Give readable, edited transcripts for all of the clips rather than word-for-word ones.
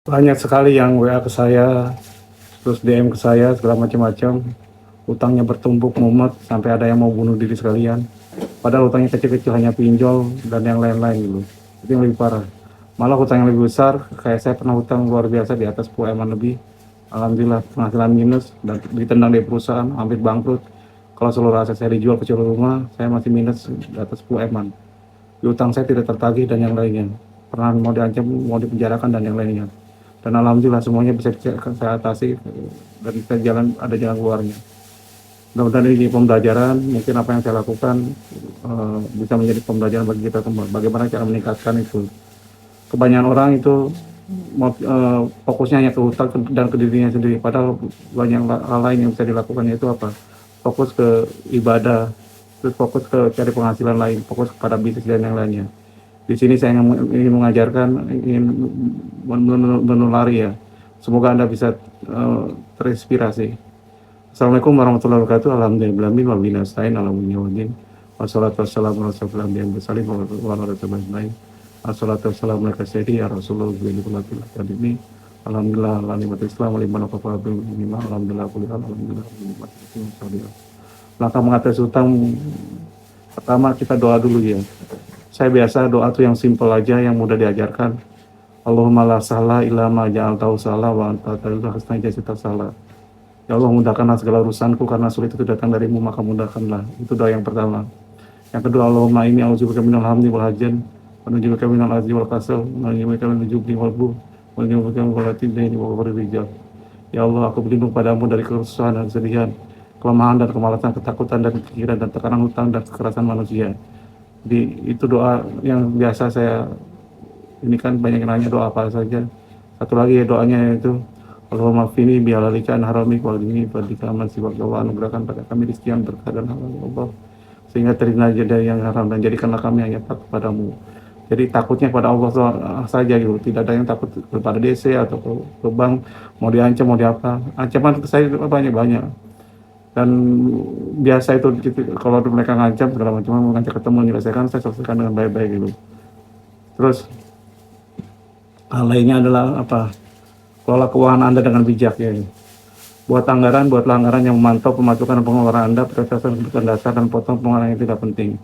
Banyak sekali yang WA ke saya, terus DM ke saya segala macam-macam. Utangnya bertumpuk mumet sampai ada yang mau bunuh diri sekalian. Padahal utangnya kecil-kecil hanya pinjol dan yang lain-lain gitu. Itu yang lebih parah. Malah hutang yang lebih besar, kayak saya pernah hutang luar biasa di atas 10 M lebih. Alhamdulillah penghasilan minus dan ditendang dari perusahaan, hampir bangkrut. Kalau seluruh aset saya dijual ke seluruh rumah, saya masih minus di atas 10 M. Utang saya tidak tertagih dan yang lainnya. Pernah mau diancam, mau dipenjarakan dan yang lainnya. Dan alhamdulillah semuanya bisa saya atasi dan kita ada jalan keluarnya. Mudah-mudahan ini pembelajaran, mungkin apa yang saya lakukan bisa menjadi pembelajaran bagi kita semua. Bagaimana cara meningkatkan itu. Kebanyakan orang itu fokusnya hanya ke hutang dan ke dirinya sendiri. Padahal banyak hal lain yang bisa dilakukan, yaitu apa? Fokus ke ibadah, terus fokus ke cari penghasilan lain, fokus kepada bisnis dan yang lainnya. Di sini saya ingin mengajarkan, ingin menulari ya. Semoga Anda bisa terinspirasi. Assalamualaikum warahmatullahi wabarakatuh. Alhamdulillah wa billahi nasta'in ala mu'minin. Wassalatu wassalamu ala rasulillah yang bersalin wa ala rasulillah. Assalatu wassalamu ala sayyidi ya Rasulullah wa ini. Alhamdulillah ala nikmat Islam wa liman wafaqa bil iman. Alhamdulillah alhamdulillah nikmat Islam. Langkah mengatasi hutang, pertama kita doa dulu ya. Saya biasa doa tuh yang simple aja, yang mudah diajarkan. Allahumma la sahla illa ma ja'altahu sahla wa anta taj'alul husna idza sahla. Ya Allah, mudahkanlah segala urusanku karena sulit itu datang darimu, maka mudahkanlah. Itu doa yang pertama. Yang kedua, Allahumma inni a'udzubika minal hamdi wal hazan, wa a'udzubika minal azzi wal kasal, wa a'udzubika minal jubni wal buh, wa a'udzubika min ghalatil daini wa ghairi rijal. Ya Allah, aku berlindung padamu dari kesusahan dan kesedihan, kelemahan dan kemalasan, ketakutan dan pikiran dan tekanan hutang dan kekerasan manusia. Itu doa yang biasa saya ini kan banyak yang nanya doa apa saja. Satu lagi ya doanya itu Allahumma fini bihalalika an haramik wal dini fadlika aman siwak wa anugerahkan pada kami rezeki yang berkah dan halal Allah, sehingga terhindar dari yang haram dan jadikanlah kami hanya takut padamu. Jadi takutnya pada Allah saja gitu, tidak ada yang takut kepada DC atau ke bank, mau diancam mau diapa. Ancaman saya banyak dan biasa itu kalau mereka ngancam segala macam, mengajak ketemu menyelesaikan, saya selesaikan dengan baik-baik gitu. Terus hal lainnya adalah apa? Kelola keuangan Anda dengan bijak ya. Buat anggaran yang memantau pemasukan dan pengeluaran Anda berdasarkan kebutuhan dasar dan potong pengeluaran yang tidak penting.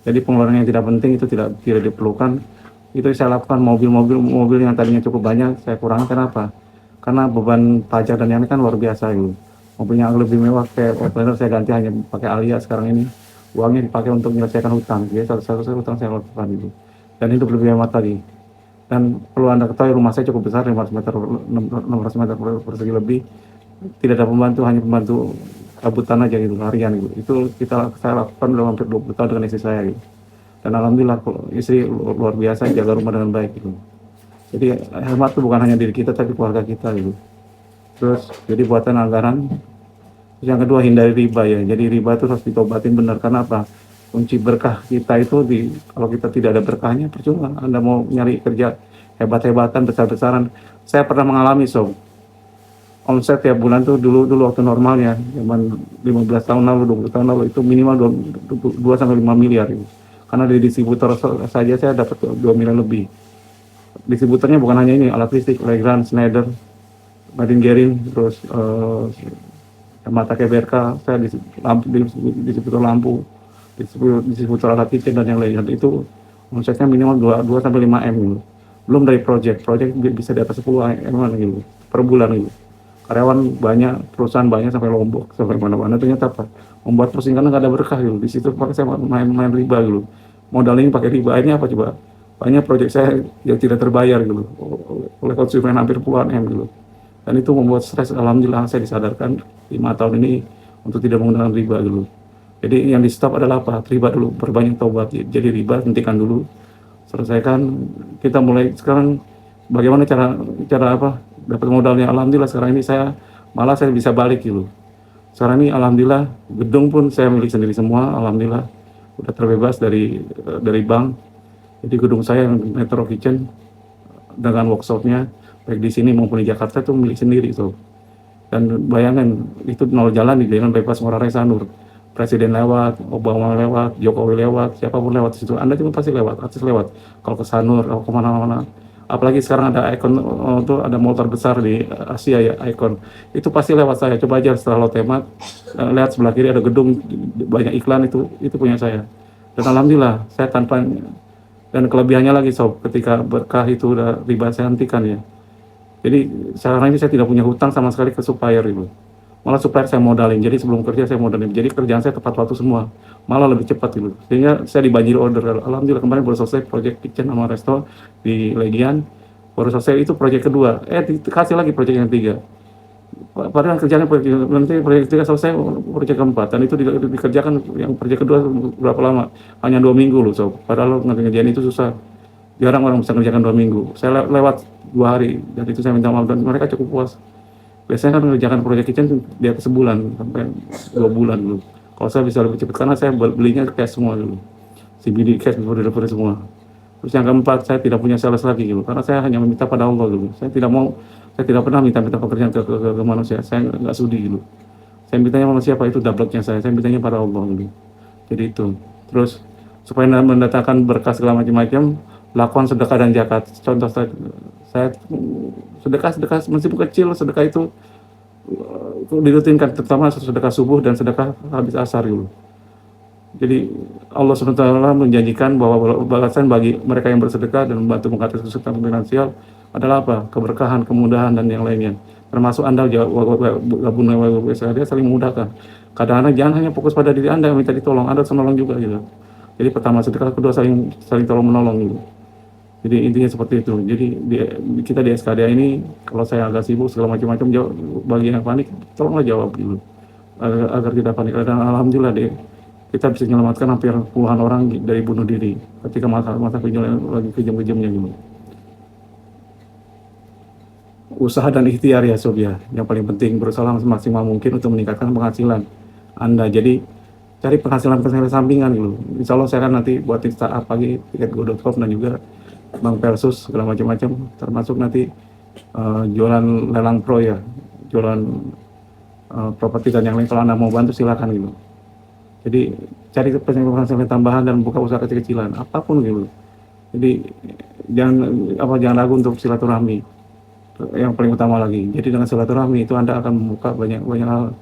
Jadi pengeluaran yang tidak penting itu tidak diperlukan. Itu saya lakukan. Mobil yang tadinya cukup banyak saya kurangi. Kenapa? Karena beban pajak dan yang ini kan luar biasa gitu. Mobilnya lebih mewah kayak Outlander saya ganti hanya pakai Alia sekarang ini. Uangnya dipakai untuk menyelesaikan hutang. Jadi satu-satu hutang saya lakukan itu. Dan itu lebih hemat tadi. Dan perlu Anda ketahui rumah saya cukup besar, 500 meter, 600 meter persegi lebih. Tidak ada pembantu, hanya pembantu kabutan aja gitu, harian gitu. Itu saya lakukan dalam hampir 20 tahun dengan istri saya gitu. Dan alhamdulillah istri luar biasa jaga rumah dengan baik gitu. Jadi hemat itu bukan hanya diri kita tapi keluarga kita gitu. Terus jadi buatan anggaran. Terus yang kedua, hindari riba ya. Jadi riba itu harus ditobatin benar. Karena apa? Kunci berkah kita itu kalau kita tidak ada berkahnya percuma. Anda mau nyari kerja hebat-hebatan, besar-besaran. Saya pernah mengalami omset tiap bulan tuh dulu waktu normalnya zaman 15 tahun lalu, 20 tahun lalu itu minimal 2 sampai 5 miliar gitu. Karena dari distributor saja saya dapat 2 miliar lebih. Distributornya bukan hanya ini, alat listrik, Legrand, Schneider, Martin Gerin, terus Mata KBRK, saya distributor lampu, distributor alat kitchen dan yang lainnya. Itu omsetnya minimal 2 sampai 5 M gitu. Belum dari project bisa di atas 10 M gitu per bulan gitu. Karyawan banyak, perusahaan banyak sampai Lombok, sampai mana-mana. Ternyata apa? Membuat pusing karena nggak ada berkah gitu. Di situ pakai saya main riba gitu. Modal ini pakai riba, ini apa coba? Banyak proyek saya yang tidak terbayar gitu oleh konsumen hampir puluhan M gitu. Dan itu membuat stres. Alhamdulillah saya disadarkan 5 tahun ini untuk tidak menggunakan riba dulu. Jadi yang di stop adalah apa? Riba dulu, perbanyak taubat. Jadi riba hentikan dulu, selesaikan. Kita mulai sekarang bagaimana cara apa? Dapat modalnya. Alhamdulillah sekarang ini saya bisa balik gitu. Sekarang ini alhamdulillah gedung pun saya milik sendiri semua. Alhamdulillah udah terbebas dari bank. Jadi gedung saya yang Metro Kitchen dengan workshopnya baik di sini maupun di Jakarta itu milik sendiri tuh. Dan bayangkan itu nol jalan di jalan bypass Ngurah Rai Sanur. Presiden lewat, Obama lewat, Jokowi lewat, siapapun lewat situ. Anda juga pasti lewat, artis lewat. Kalau ke Sanur, kalau kemana-mana, Apalagi sekarang ada Icon, tuh ada motor besar di Asia ya, Icon. Itu pasti lewat saya. Coba aja setelah Lotemat, lihat sebelah kiri ada gedung banyak iklan, itu punya saya. Dan alhamdulillah saya tanpa, dan kelebihannya lagi sob, ketika berkah itu udah riba saya hentikan ya. Jadi sekarang ini saya tidak punya hutang sama sekali ke supplier itu. Malah supplier saya modalin. Jadi sebelum kerja saya modalin. Jadi kerjaan saya tepat waktu semua. Malah lebih cepat gitu. Sehingga saya dibanjiri order. Alhamdulillah kemarin baru selesai project kitchen sama resto di Legian. Baru selesai itu project kedua. Dikasih lagi project yang ketiga. Padahal kerjanya nanti proyek ketiga selesai, proyek keempat, dan itu dikerjakan yang proyek kedua berapa lama? Hanya 2 minggu loh sob. Padahal ngerjain itu susah. Jarang orang bisa ngerjakan 2 minggu. Saya lewat 2 hari, dan itu saya minta maaf dan mereka cukup puas. Biasanya kan mengerjakan proyek kitchen di atas sebulan sampai 2 bulan dulu. Kalau saya bisa lebih cepat karena saya belinya cash semua dulu. CBD cash before delivery semua. Terus yang keempat, saya tidak punya sales lagi gitu, karena saya hanya meminta pada Allah dulu. Saya tidak pernah minta pekerjaan ke manusia. Saya nggak sudi gitu. Saya mintanya sama siapa itu dableknya saya mintanya pada Allah gitu. Jadi itu. Terus supaya mendatangkan berkah segala macam-macam, lakukan sedekah dan zakat. Contoh saya sedekah meskipun kecil, sedekah itu dirutinkan, terutama sedekah subuh dan sedekah habis asar gitu. Jadi Allah SWT menjanjikan bahwa balasan bagi mereka yang bersedekah dan membantu mengatasi kesulitan finansial adalah apa? Keberkahan, kemudahan, dan yang lainnya. Termasuk Anda gabung dengan WSKD saling memudahkan. Kadang-kadang jangan hanya fokus pada diri Anda yang minta ditolong, Anda harus menolong juga gitu. Jadi pertama sedekah, kedua saling tolong menolong gitu. Jadi intinya seperti itu. Jadi kita di SKDA ini, kalau saya agak sibuk segala macam-macam, bagi yang panik, tolonglah jawab gitu. Agar tidak panik. Dan alhamdulillah kita bisa menyelamatkan hampir puluhan orang dari bunuh diri ketika masa pinjol lagi kejam-kejamnya gitu. Usaha dan ikhtiar ya sob ya, yang paling penting berusaha semaksimal mungkin untuk meningkatkan penghasilan Anda. Jadi cari penghasilan sampingan gitu. Insya Allah saya akan nanti buatin startup pagi tiketgo.com dan juga Bank Persus segala macam-macam, termasuk nanti jualan lelang pro ya, jualan properti dan yang lain. Kalau Anda mau bantu silakan gitu. Jadi cari penghasilan tambahan dan buka usaha kecil-kecilan apapun gitu. Jadi jangan ragu untuk silaturahmi, yang paling utama lagi. Jadi dengan silaturahmi itu Anda akan membuka banyak hal,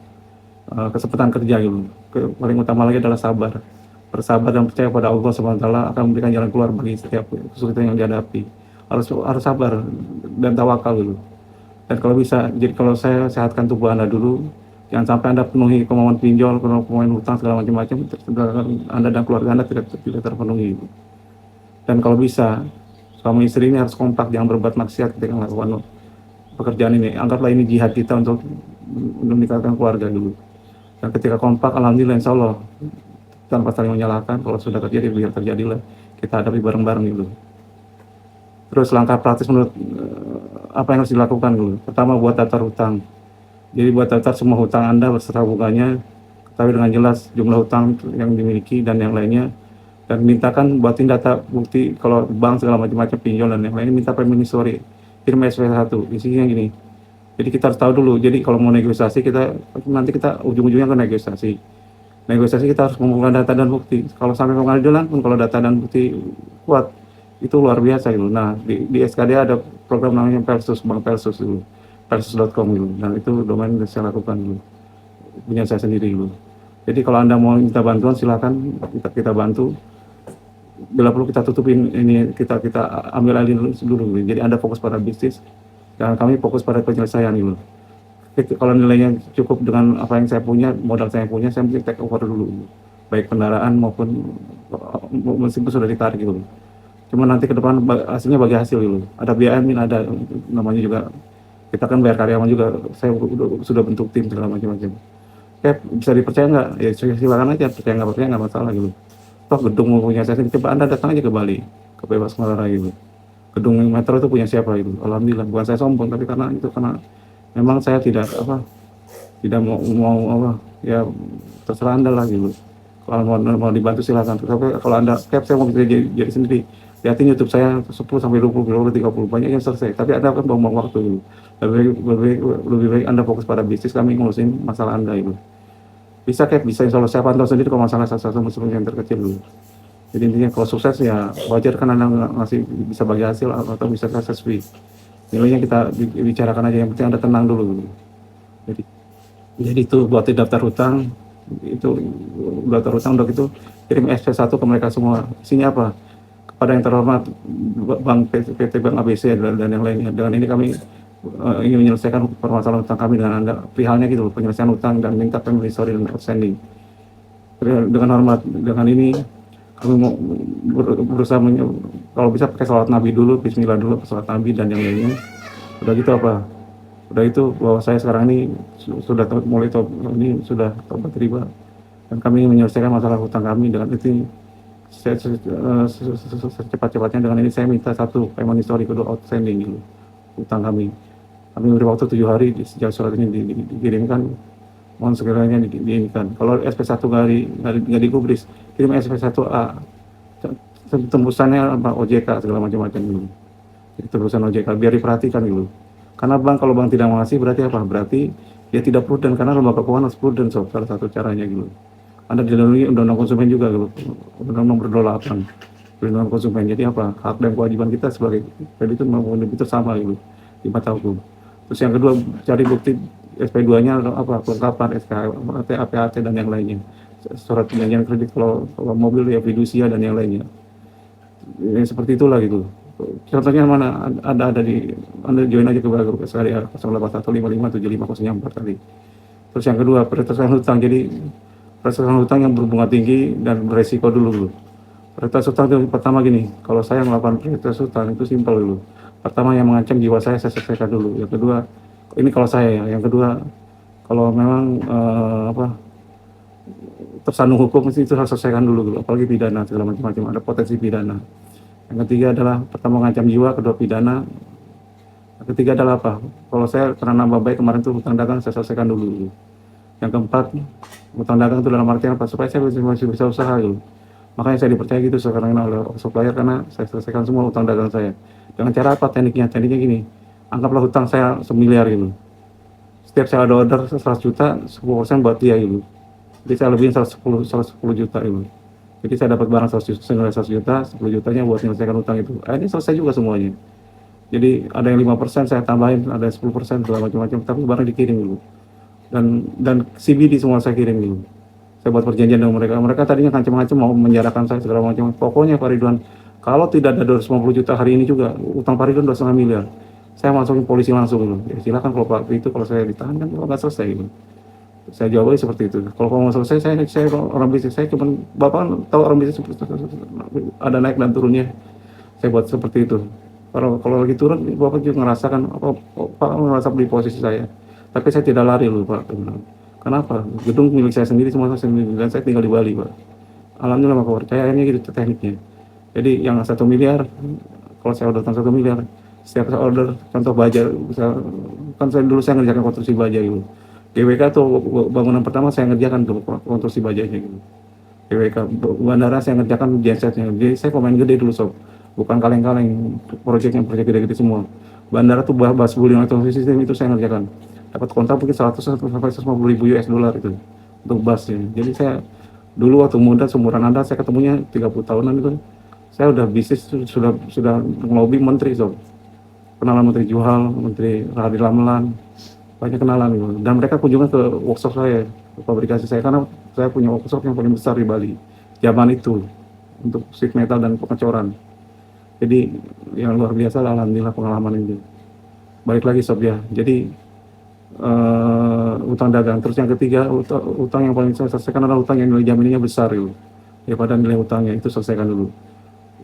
kesempatan kerja gitu. Paling utama lagi adalah sabar, bersabar dan percaya pada Allah SWT akan memberikan jalan keluar bagi setiap kesulitan yang dihadapi. Harus sabar dan tawakal gitu. Dan kalau bisa, jadi kalau saya sehatkan tubuh Anda dulu, jangan sampai Anda penuhi kemauan pinjol, kemauan hutang segala macam-macam, Anda dan keluarga Anda tidak terpenuhi. Dan kalau bisa, suami istri ini harus kompak, jangan berbuat maksiat ketika melakukan pekerjaan ini. Anggaplah ini jihad kita untuk meningkatkan keluarga dulu. Dan ketika kompak, alhamdulillah insya Allah, tanpa saling menyalahkan, kalau sudah terjadi, biar terjadilah, kita hadapi bareng-bareng gitu. Terus langkah praktis menurut apa yang harus dilakukan dulu. Pertama, buat daftar hutang. Jadi buat daftar semua hutang Anda beserta bunganya, ketahui dengan jelas jumlah hutang yang dimiliki dan yang lainnya, dan mintakan buatin data bukti kalau bank segala macam-macam pinjol dan yang lainnya, minta payment history, kirim SP1, isinya gini. Jadi kita harus tahu dulu. Jadi kalau mau negosiasi nanti kita ujung-ujungnya ke negosiasi. Kita harus mengumpulkan data dan bukti. Kalau sampai pengadilan pun kalau data dan bukti kuat, itu luar biasa gitu. Nah di SKD ada program namanya Persus, Bank Persus dulu. Persus.com gitu, dan itu domain yang saya lakukan dulu, punya saya sendiri dulu. Jadi kalau Anda mau minta bantuan silakan kita bantu. Bila perlu kita tutupin ini, kita ambil alih dulu. Jadi Anda fokus pada bisnis dan kami fokus pada penyelesaian dulu. Kalau nilainya cukup dengan apa yang saya punya, modal saya punya, saya mungkin take over dulu, baik kendaraan maupun meskipun sudah ditarik gitu. Cuma nanti ke depan hasilnya bagi hasil dulu. Ada biaya admin, ada namanya juga. Kita kan bayar karyawan juga, saya sudah bentuk tim segala macam-macam. Bisa dipercaya nggak? Ya silakan aja, percaya nggak masalah gitu. Toh gedung punya saya sendiri, coba Anda datang aja ke Bali, ke Bebas Malara gitu. Gedung metro itu punya siapa itu? Alhamdulillah, bukan saya sombong, tapi karena memang saya tidak mau ya terserah Anda lah gitu. Kalau mau dibantu silakan. Tapi kalau Anda saya mau jadi sendiri. Lihatin YouTube saya 10 sampai 20 kilo 30 banyak yang selesai. Tapi Anda kan buang waktu gitu. Lebih baik Anda fokus pada bisnis, kami ngurusin masalah Anda itu. Bisa insya Allah saya pantau sendiri kalau masalah satu yang terkecil dulu. Jadi intinya kalau sukses ya wajar kan Anda masih bisa bagi hasil atau bisa sukses fee. Nilainya kita bicarakan aja, yang penting Anda tenang dulu. Jadi jadi itu buat daftar hutang, itu daftar hutang udah gitu kirim SP1 ke mereka semua. Isinya apa? Kepada yang terhormat Bank PT Bank ABC dan yang lainnya. Dengan ini kami ingin menyelesaikan permasalahan hutang kami dengan Anda, perihalnya gitu, penyelesaian hutang dan minta payment history dan outstanding. Dengan hormat, dengan ini kami mau berusaha kalau bisa pakai salawat Nabi dulu, Bismillah dulu, salawat Nabi dan yang lainnya. Udah gitu apa? Udah itu bahwa saya sekarang ini sudah mulai ini sudah tobat riba dan kami ingin menyelesaikan masalah hutang kami. Dengan itu secepat-cepatnya, dengan ini saya minta satu payment history, kedua outstanding gitu, hutang kami. Kami beri waktu 7 hari sejak surat ini dikirimkan, mohon segera diinginkan. Kalau SP1 nggak digubris, kirim SP1A, tembusannya apa, OJK segala macam-macam dulu. Jadi tembusan OJK biar diperhatikan dulu. Karena bank, kalau bank tidak mengasih berarti apa? Berarti dia tidak prudent, karena lembaga keuangan harus prudent, so, salah satu caranya gitu. Anda dilindungi undang-undang konsumen juga gitu, undang-undang nomor 28 perlindungan konsumen. Jadi apa? Hak dan kewajiban kita sebagai kreditur maupun debitur sama gitu di mata hukum. Terus yang kedua, cari bukti SP2-nya apa, kelengkapan SK, APAT dan yang lainnya. Surat perjanjian kredit kalau mobil ya fidusia dan yang lainnya. Ya, seperti itulah gitu. Contohnya mana ada di Anda join aja ke grup sekali 0815575004 tadi. Terus yang kedua, peretasan hutang. Jadi peretasan hutang yang berbunga tinggi dan beresiko dulu. Peretasan hutang itu pertama gini, kalau saya melakukan peretasan hutang itu simpel dulu. Pertama, yang mengancam jiwa saya selesaikan dulu. Yang kedua, ini kalau saya ya. Yang kedua, kalau memang tersandung hukum itu harus selesaikan dulu, apalagi pidana segala macam-macam, ada potensi pidana. Yang ketiga adalah pertama mengancam jiwa, kedua pidana. Yang ketiga adalah apa? Kalau saya karena nambah baik kemarin tuh hutang dagang saya selesaikan dulu. Yang keempat, hutang dagang itu dalam artian apa? Supaya saya masih bisa usaha gitu. Makanya saya dipercaya gitu sekarang oleh supplier, karena saya selesaikan semua hutang dagang saya. Dengan cara apa tekniknya? Tekniknya gini, anggaplah hutang saya 1 miliar gitu. Setiap saya ada order 100 juta, 10% buat dia gitu. Jadi saya lebihin 110 juta gitu. Jadi saya dapat barang 100 juta, senilai 100 juta, 10 jutanya buat menyelesaikan hutang itu. Ini selesai juga semuanya. Jadi ada yang 5% saya tambahin, ada 10% segala macam-macam, tapi barang dikirim dulu. Dan CBD semua saya kirim dulu. Saya buat perjanjian dengan mereka. Mereka tadinya ngancam-ngancam mau menjarakan saya segala macam. Pokoknya Pak Ridwan, kalau tidak ada 250 juta hari ini juga, utang Pak Ridwan 2,5 miliar. Saya masukin polisi langsung dulu. Ya, silakan kalau Pak itu, kalau saya ditahan kan kalau nggak selesai gitu. Saya jawabnya seperti itu. Kalau mau selesai, saya orang bisnis, saya cuma Bapak tahu orang bisnis ada naik dan turunnya. Saya buat seperti itu. Kalau lagi turun, Bapak juga ngerasakan Pak merasa beli posisi saya. Tapi saya tidak lari loh Pak. Kenapa? Gedung milik saya sendiri, semua saya sendiri, dan saya tinggal di Bali Pak. Alhamdulillah Bapak percaya, ini gitu tekniknya. Jadi yang 1 miliar, kalau saya order 1 miliar, setiap saya order contoh baja, kan saya ngerjakan konstruksi baja gitu. GWK tuh bangunan pertama saya ngerjakan tuh konstruksi bajanya gitu. GWK bandara saya ngerjakan gensetnya. Jadi saya pemain gede dulu sob, bukan kaleng-kaleng, proyek gede-gede semua. Bandara tuh bahas building automation system itu saya ngerjakan. Dapat kontrak mungkin 100 sampai 150 ribu US dollar itu untuk busnya. Jadi saya dulu waktu muda seumuran Anda, saya ketemunya 30 tahunan itu, saya udah bisnis sudah ngelobi menteri sob. Kenalan Menteri Juhal, Menteri Rahadi Lamelan, banyak kenalan gitu. Dan mereka kunjungan ke workshop saya, ke pabrikasi saya, karena saya punya workshop yang paling besar di Bali zaman itu untuk sheet metal dan pengecoran. Jadi yang luar biasa lah, alhamdulillah pengalaman ini. Balik lagi sob ya. Jadi utang dagang. Terus yang ketiga, utang yang paling saya selesaikan adalah utang yang nilai jaminannya besar gitu, daripada nilai utangnya, itu selesaikan dulu.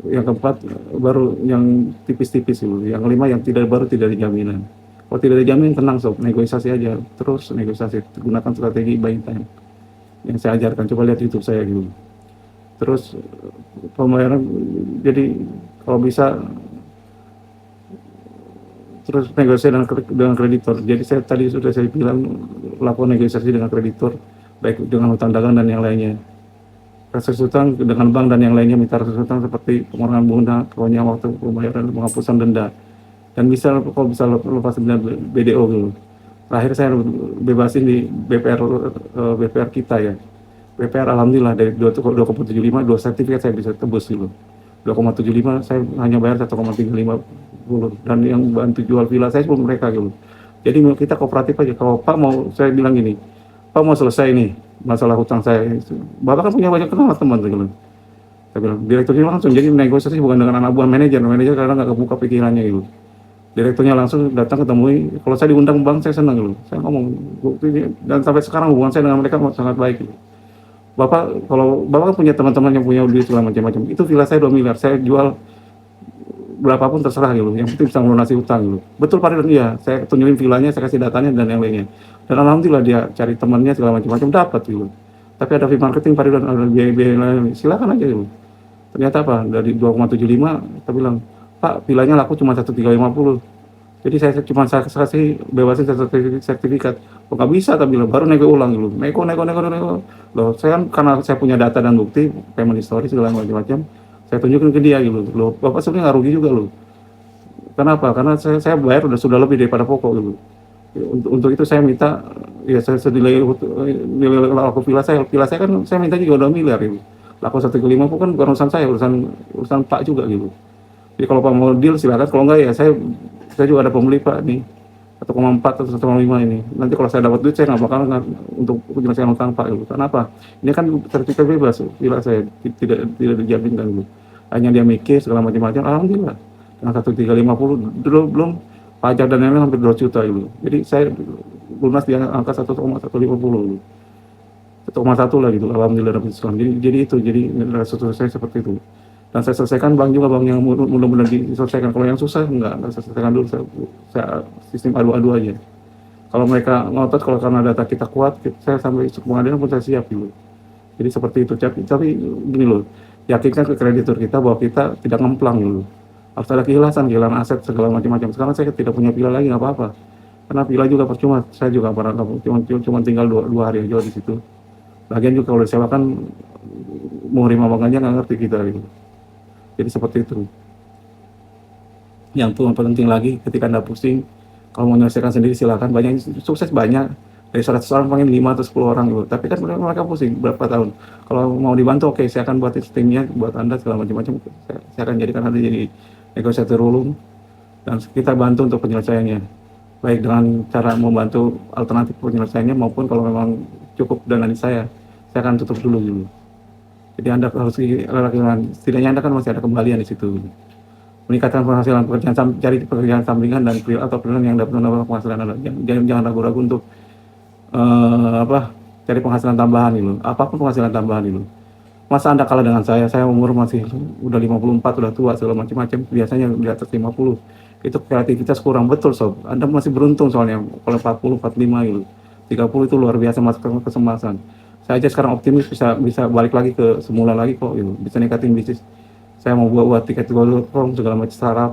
Yang keempat baru yang tipis-tipis dulu. Yang kelima yang baru tidak ada jaminan. Kalau tidak ada jaminan, tenang sob, negosiasi aja, terus negosiasi, gunakan strategi buying time yang saya ajarkan. Coba lihat YouTube saya gitu. Terus pembayaran, jadi kalau bisa terus negosiasi dengan kreditor. Jadi tadi sudah saya bilang, lakukan negosiasi dengan kreditor, baik dengan hutang dagang dan yang lainnya. Reses hutang dengan bank dan yang lainnya, minta reses hutang seperti pengurangan bunga, pokoknya waktu pembayaran, penghapusan denda, dan bisa kalau bisa lepas denda BDO gitu. Terakhir saya bebasin di BPR kita ya. PPR alhamdulillah dari 2,75 2 sertifikat saya bisa tebus dulu. 2,75 saya hanya bayar 1,350 dan yang bantu jual villa saya pun mereka gitu. Jadi kita kooperatif aja. Kalau Pak mau saya bilang gini, Pak mau selesai nih masalah hutang saya. Bapak kan punya banyak kenal teman gitu. Saya bilang direkturnya langsung jadi negosiasi bukan dengan anak buah manajer. Manajer karena nggak kebuka pikirannya gitu. Direkturnya langsung datang ketemui. Kalau saya diundang bank saya senang gitu. Saya ngomong dan sampai sekarang hubungan saya dengan mereka sangat baik gitu. Bapak kalau Bapak kan punya teman-teman yang punya duit segala macam-macam. Itu villa saya 2 miliar. Saya jual berapapun terserah gitu. Yang penting bisa melunasi hutang gitu. Betul Pak Ridwan, iya. Saya tunjukin villanya, saya kasih datanya dan yang lainnya. Dan alhamdulillah dia cari temannya segala macam-macam dapat gitu. Tapi ada fee marketing Pak Ridwan, ada biaya-biaya lain. Silakan aja gitu. Ternyata apa? Dari 2,75 kita bilang, "Pak, villanya laku cuma 1,350. Jadi saya cuma kasih bebasin sertifikat." Oh, nggak bisa tapi bilang, baru nego ulang gitu. Nego. Loh, saya kan karena saya punya data dan bukti, payment history segala macam-macam, saya tunjukin ke dia gitu. Loh, Bapak sebenarnya nggak rugi juga loh. Kenapa? Karena saya bayar sudah lebih daripada pokok gitu. Untuk itu saya minta ya saya senilai nilai laku villa saya kan saya minta juga 2 miliar gitu. Laku 1,5 kan bukan urusan saya, urusan Pak juga gitu. Jadi kalau Pak mau deal silakan, kalau enggak ya saya juga ada pembeli Pak nih 1,4 atau 1,5 ini. Nanti kalau saya dapat duit saya nggak bakal untuk menyelesaikan utang Pak gitu. Kenapa? Ini kan sertifikat bebas, villa saya tidak dijaminkan gitu. Hanya dia mikir segala macam-macam, alhamdulillah. Dengan 1,350 dulu belum pajak dan lain-lain hampir 2 juta gitu. Jadi saya lunas di angka 1,150 gitu. 1,1 lah gitu, alhamdulillah dapat diskon. Jadi itu, jadi restruktur saya seperti itu. Dan saya selesaikan bank juga, bank yang mudah-mudahan diselesaikan. Kalau yang susah enggak saya selesaikan dulu, saya sistem adu-adu aja. Kalau mereka ngotot, kalau karena data kita kuat, saya sampai pengadilan pun saya siap gitu. Jadi seperti itu. Tapi gini loh, yakinkan ke kreditur kita bahwa kita tidak ngemplang gitu. Harus ada kehilangan aset segala macam-macam. Sekarang saya tidak punya villa lagi, nggak apa-apa. Karena villa juga percuma, saya juga cuma tinggal dua hari aja di situ. Lagian juga kalau disewakan mau terima bangkanya nggak ngerti kita gitu. Jadi seperti itu. Yang paling penting lagi, ketika Anda pusing, kalau mau menyelesaikan sendiri silakan. Banyak sukses banyak. Dari 100 orang pengen 5 atau 10 orang gitu. Tapi kan mereka pusing berapa tahun. Kalau mau dibantu, oke, saya akan buat timnya buat Anda segala macam-macam. Saya akan jadikan Anda jadi negosiator ulung dan kita bantu untuk penyelesaiannya. Baik dengan cara membantu alternatif penyelesaiannya maupun kalau memang cukup dana di saya akan tutup dulu gitu. Jadi Anda harus setidaknya Anda kan masih ada kembalian di situ. Meningkatkan penghasilan pekerjaan, cari pekerjaan sampingan dan atau freelance yang dapat menambah penghasilan Anda. Jangan ragu-ragu untuk cari penghasilan tambahan itu. Apapun penghasilan tambahan itu. Masa Anda kalah dengan saya umur masih udah 54, udah tua segala macam-macam, biasanya di atas 50. Itu kreativitas kurang betul sob. Anda masih beruntung soalnya kalau 40, 45 gitu. 30 itu luar biasa masuk kesempatan. Saya aja sekarang optimis bisa balik lagi ke semula lagi kok gitu. Bisa ningkatin bisnis. Saya mau buat tiket pro segala macam startup,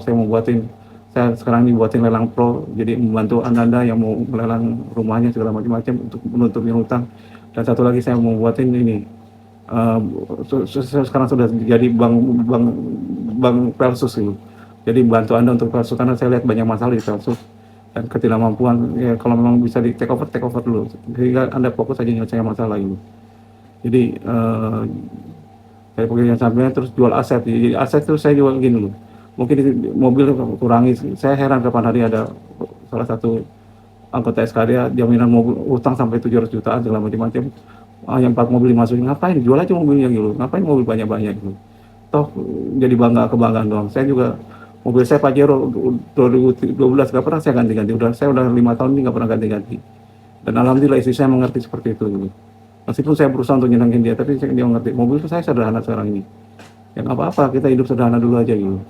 saya sekarang ini buatin lelang pro, jadi membantu anda yang mau melelang rumahnya segala macam-macam untuk menutupin hutang. Dan satu lagi saya mau buatin ini, sekarang sudah jadi bank Persus gitu. Jadi bantu anda untuk Persus karena saya lihat banyak masalah di Persus dan ketidakmampuan. Ya kalau memang bisa di take over dulu, sehingga anda fokus aja menyelesaikan masalah gitu. Jadi saya pekerjaan sampingan terus jual aset. Jadi aset itu saya jual gini loh. Mungkin mobil kurangi. Saya heran kapan hari ada salah satu anggota SKD jaminan mobil utang sampai 700 jutaan segala macam-macam. Yang 4 mobil dimasukin, ngapain jual aja mobilnya gitu. Ngapain mobil banyak-banyak gitu. Toh jadi kebanggaan doang. Saya juga mobil saya Pajero 2012 nggak pernah saya ganti-ganti. Saya udah 5 tahun ini nggak pernah ganti-ganti. Dan alhamdulillah istri saya mengerti seperti itu gitu. Meskipun saya berusaha untuk nyenangin dia, tapi dia mengerti. Mobil itu saya sederhana sekarang ini. Yang apa-apa kita hidup sederhana dulu aja gitu.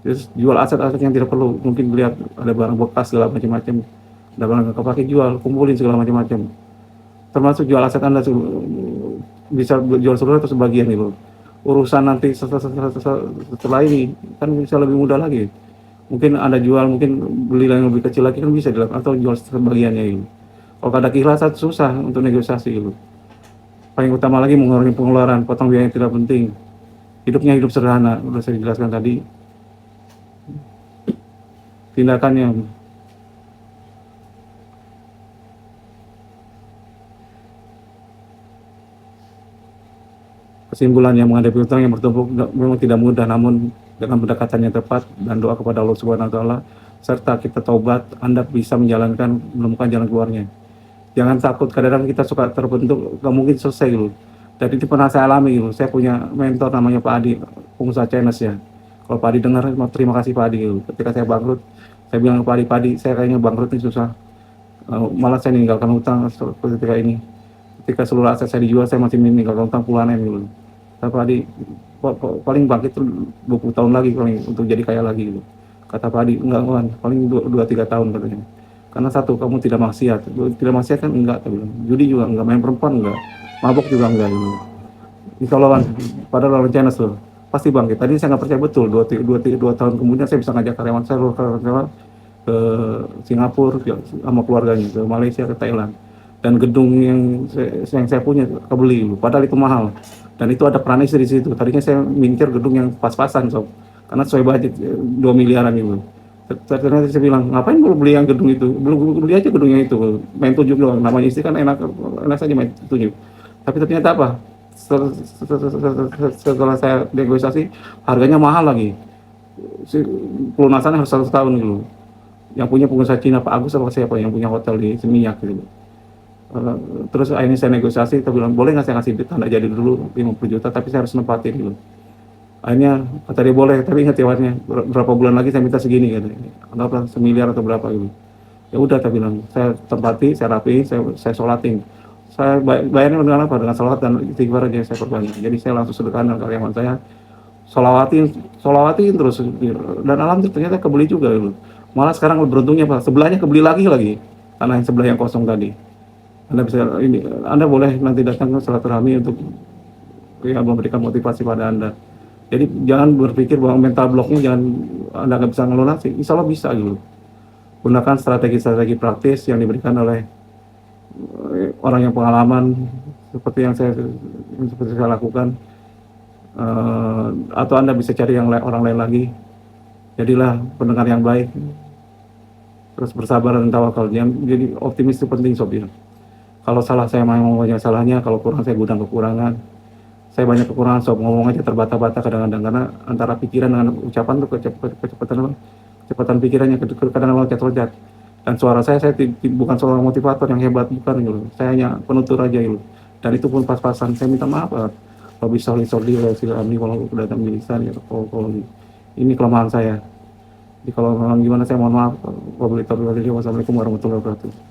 Terus jual aset-aset yang tidak perlu, mungkin lihat ada barang bekas segala macam-macam, ada barang nggak kepake jual, kumpulin segala macam-macam. Termasuk jual aset Anda bisa jual seluruh atau sebagian gitu. Urusan nanti setelah ini kan bisa lebih mudah lagi. Mungkin Anda jual, mungkin beli yang lebih kecil lagi kan bisa dilakukan, atau jual sebagiannya gitu. Kalau ada keikhlasan susah untuk negosiasi gitu. Paling utama lagi mengurangi pengeluaran, potong biaya yang tidak penting. Hidupnya hidup sederhana, udah saya jelaskan tadi. Tindakannya Kesimpulan yang menghadapi utang yang bertumpuk memang tidak mudah, namun dengan pendekatan yang tepat dan doa kepada Allah Subhanahu wa taala serta kita taubat, Anda bisa menjalankan menemukan jalan keluarnya. Jangan takut, kadang-kadang kita suka terbentuk nggak mungkin selesai gitu. Dan itu pernah saya alami gitu. Saya punya mentor namanya Pak Adi, pengusaha Chinese ya. Kalau Pak Adi dengar, terima kasih Pak Adi gitu. Ketika saya bangkrut, saya bilang ke Pak Adi, saya kayaknya bangkrut ini susah. Malah saya meninggalkan hutang ketika ini. Ketika seluruh aset saya dijual, saya masih meninggalkan hutang puluhan M gitu. Kata Pak Adi, paling bangkit itu 20 tahun lagi paling untuk jadi kaya lagi gitu. Kata Pak Adi, enggak kawan, paling 2-3 tahun katanya. Karena satu, kamu tidak maksiat. Tidak maksiat kan enggak, tapi judi juga enggak, main perempuan enggak, mabok juga enggak gitu. Insya Allah kan, pada lawan China tuh pasti bangkit. Tadi saya nggak percaya betul, 2 tahun kemudian saya bisa ngajak karyawan saya ke Singapura sama keluarganya, ke Malaysia, ke Thailand. Dan gedung yang saya punya kebeli, padahal itu mahal. Dan itu ada pranisir di situ. Tadinya saya mikir gedung yang pas-pasan, sob, karena sesuai budget 2 miliaran itu. Ternyata saya bilang, ngapain belum beli yang gedung itu? Belum beli aja gedungnya itu, main tujuh doang. Namanya istri kan enak, enak saja main tujuh. Tapi ternyata apa? Setelah saya negosiasi, harganya mahal lagi. Pelunasannya harus 1 tahun gitu. Yang punya pengusaha Cina Pak Agus apa siapa yang punya hotel di Seminyak gitu. Terus akhirnya saya negosiasi, kita bilang boleh nggak saya kasih tanda jadi dulu 50 juta, tapi saya harus nempatin gitu. Akhirnya kata dia boleh, tapi ingat ya berapa bulan lagi saya minta segini gitu. Anggaplah 1 miliar atau berapa gitu. Ya udah, saya bilang saya tempati, saya rapiin, saya sholatin. Saya bayarnya dengan apa? Dengan salawat dan istighfar aja saya perbanyak. Jadi saya langsung sedekahkan dengan karyawan saya, sholawatin terus. Dan alhamdulillah ternyata kebeli juga gitu. Malah sekarang beruntungnya Pak, sebelahnya kebeli lagi tanah yang sebelah yang kosong tadi. Anda boleh nanti datang ke silaturahmi untuk ya, memberikan motivasi pada Anda. Jadi jangan berpikir bahwa mental blocknya jangan Anda nggak bisa ngelola sih, insya Allah bisa gitu. Gunakan strategi-strategi praktis yang diberikan oleh orang yang pengalaman seperti yang saya lakukan. Atau Anda bisa cari orang lain lagi. Jadilah pendengar yang baik, terus bersabar dan tawakal. Jadi optimis itu penting sob ya. Kalau salah saya mau banyak salahnya, kalau kurang saya gudang kekurangan. Saya banyak kekurangan sob, ngomong aja terbata-bata kadang-kadang karena antara pikiran dengan ucapan tuh kecepatan pikirannya kadang-kadang loncat-loncat. Dan suara saya bukan seorang motivator yang hebat, bukan gitu. Saya hanya penutur aja gitu. Dan itu pun pas-pasan. Saya minta maaf Pak. Kalau bisa kalau datang di lisan ya, kalau ini kelemahan saya. Jadi kalau memang gimana saya mohon maaf. Wassalamualaikum warahmatullahi wabarakatuh.